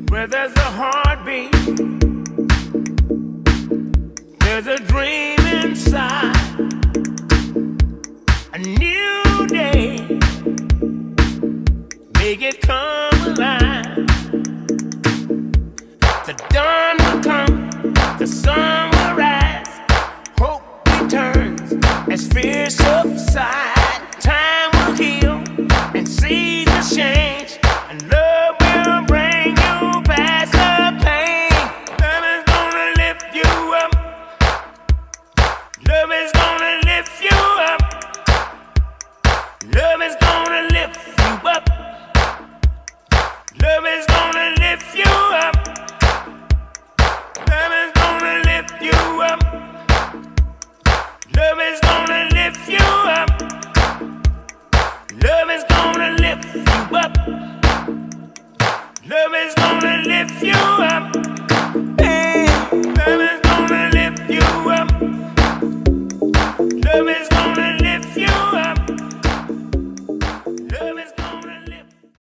Where there's a heartbeat, there's a dream inside. A new day, make it come alive. The dawn will come, the sun will rise. Hope returns as fear subsides. Time will heal and seasons change, and love will bring you past the pain. Love is gonna lift you up. Love is gonna lift you up. Love is gonna lift you up. Love is gonna lift you up. Love is gonna lift you up. Love is gonna lift you up. Love is gonna lift you up. Love is gonna lift you up. Hey, love is gonna lift you up. Love is